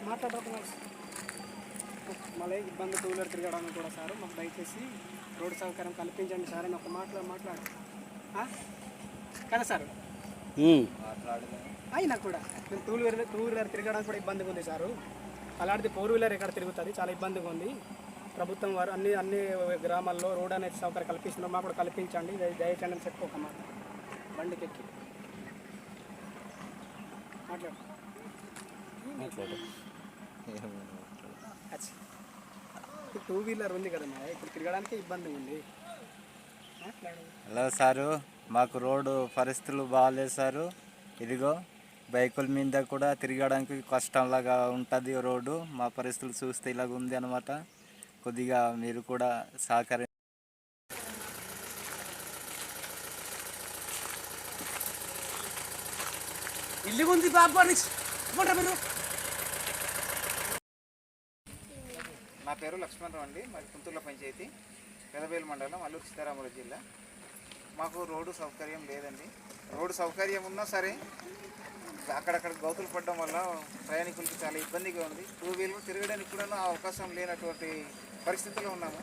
మాట్లాడుతున్నారు మళ్ళీ ఇబ్బంది టూ వీలర్ తిరగడానికి కూడా సార్ మాకు దయచేసి రోడ్డు సౌకర్యం కల్పించండి సార్ అని ఒక మాట్లాడు కదా సార్ అయినా కూడా మేము టూ వీలర్ తిరగడానికి కూడా ఇబ్బందిగా ఉంది సారు. అలాంటిది 4 వీలర్ ఎక్కడ తిరుగుతుంది, చాలా ఇబ్బందిగా ఉంది. ప్రభుత్వం వారు అన్ని గ్రామాల్లో రోడ్ అనేది సౌకర్యం కల్పిస్తున్నారు, మాకు కూడా కల్పించండి దయచేయండి అని చెప్పుకోక మాట బండికి ఎక్కి మాట్లాడు. టూ వీలర్ ఉంది కదమ్మా, ఇప్పుడు తిరగడానికి ఇబ్బంది ఉంది. హలో సారు, మాకు రోడ్డు పరిస్థితులు బాగాలేదు సారు. ఇదిగో బైకుల మీద కూడా తిరగడానికి కష్టంలాగా ఉంటుంది రోడ్డు. మా పరిస్థితులు చూస్తే ఇలాగ ఉంది అనమాట. కొద్దిగా మీరు కూడా సహకరి. ఇల్లు ఉంది బాబు మీరు. నా పేరు లక్ష్మణరావు అండి, మాది కుంతూరులో పంచాయతీ, పెదబేలు మండలం, అల్లూరు సీతారామరాజు జిల్లా. మాకు రోడ్డు సౌకర్యం లేదండి. రోడ్డు సౌకర్యం ఉన్నా సరే అక్కడక్కడ గౌతులు పడడం వల్ల ప్రయాణికులకు చాలా ఇబ్బందిగా ఉంది. టూ వీలర్ తిరగడానికి కూడా అవకాశం లేనటువంటి పరిస్థితుల్లో ఉన్నాము.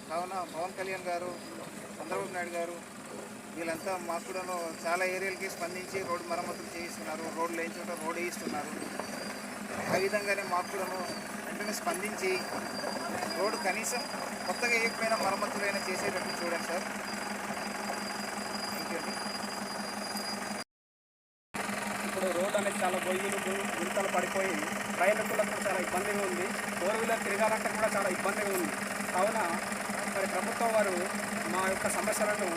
కావున పవన్ కళ్యాణ్ గారు, చంద్రబాబు నాయుడు గారు వీళ్ళంతా మాకు కూడా చాలా ఏరియాలకి స్పందించి రోడ్డు మరమ్మతులు చేయిస్తున్నారు, రోడ్లు వేయించే చోట రోడ్ వేయిస్తున్నారు. ఆ విధంగానే మాకు కూడా వెంటనే స్పందించి రోడ్డు కనీసం కొత్తగా వేయకపోయినా మరమ్మతులైనా చేసేటట్టు చూడండి సార్. థ్యాంక్ యూ అండి. ఇప్పుడు రోడ్ అనేది చాలా గొయ్యలు గుంతలు పడిపోయి ప్రయాణికులకు చాలా ఇబ్బందిగా ఉంది. 4 వీలర్ తిరగాలంటే కూడా చాలా ఇబ్బందిగా ఉంది. కావున మరి ప్రభుత్వం వారు మా యొక్క సమస్యను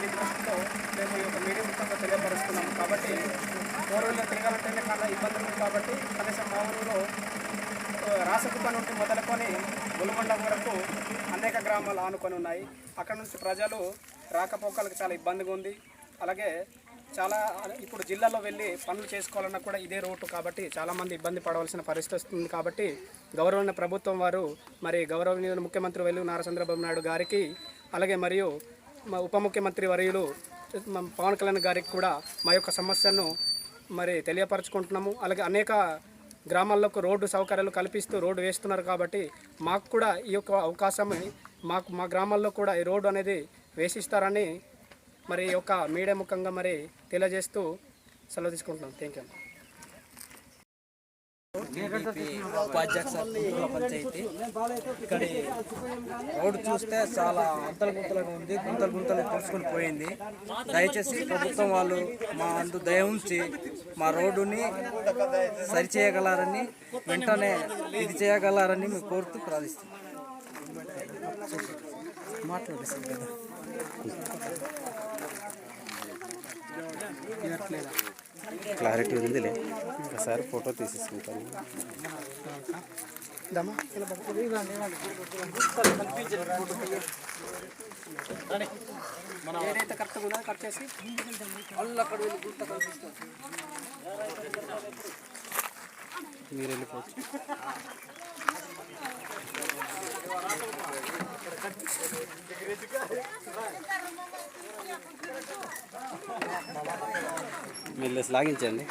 ఈ దృష్టితో మేము ఈ యొక్క మీడియా ముఖ్యంగా తెలియపరుస్తున్నాము. కాబట్టి 4 వీలర్ తిరగాలంటేనే చాలా ఇబ్బందులు ఉంది. కాబట్టి కనీసం మా ఊరిలో రాసకుప్ప నుండి మొదలుకొని గుల్మండ వరకు అనేక గ్రామాలు ఆనుకొని ఉన్నాయి. అక్కడ నుంచి ప్రజలు రాకపోకలకు చాలా ఇబ్బందిగా ఉంది. అలాగే చాలా ఇప్పుడు జిల్లాలో వెళ్ళి పనులు చేసుకోవాలన్నా కూడా ఇదే రోడ్డు కాబట్టి చాలామంది ఇబ్బంది పడవలసిన పరిస్థితి వస్తుంది. కాబట్టి గౌరవనీయ ప్రభుత్వం వారు మరి గౌరవనీయ ముఖ్యమంత్రి వెల్లు నారా చంద్రబాబు నాయుడు గారికి, అలాగే మరియు మా ఉప ముఖ్యమంత్రి వర్యులు పవన్ కళ్యాణ్ గారికి కూడా మా యొక్క సమస్యను మరి తెలియపరచుకుంటున్నాము. అలాగే అనేక గ్రామాల్లోకి రోడ్డు సౌకర్యాలు కల్పిస్తూ రోడ్డు వేస్తున్నారు. కాబట్టి మాకు కూడా ఈ యొక్క అవకాశం మా గ్రామాల్లో కూడా ఈ రోడ్డు అనేది వేసిస్తారని మరి ఈ యొక్క మీడియా ముఖంగా మరి తెలియజేస్తూ సెలవు తీసుకుంటున్నాం. Thank you. ఉపాధ్యక్ష పంచాయతీ. ఇక్కడ రోడ్డు చూస్తే చాలా గుంతలుగా ఉంది, గుంతలు తెలుసుకొని పోయింది. దయచేసి ప్రభుత్వం వాళ్ళు మా అందు దయ ఉంచి మా రోడ్డుని సరిచేయగలరని, వెంటనే ఇది చేయగలరని మేము కోరుతూ ప్రార్థిస్తున్నాం. మాట్లాడేసాం కదా. క్లారిటీ ఉందిలే, ఒకసారి ఫోటో తీసేసుకుంటాను. ఏదైతే కరెక్ట్గా ఉందో కట్ చేసి మీరు వెళ్ళిపోవచ్చు. మీరు లాగించండి.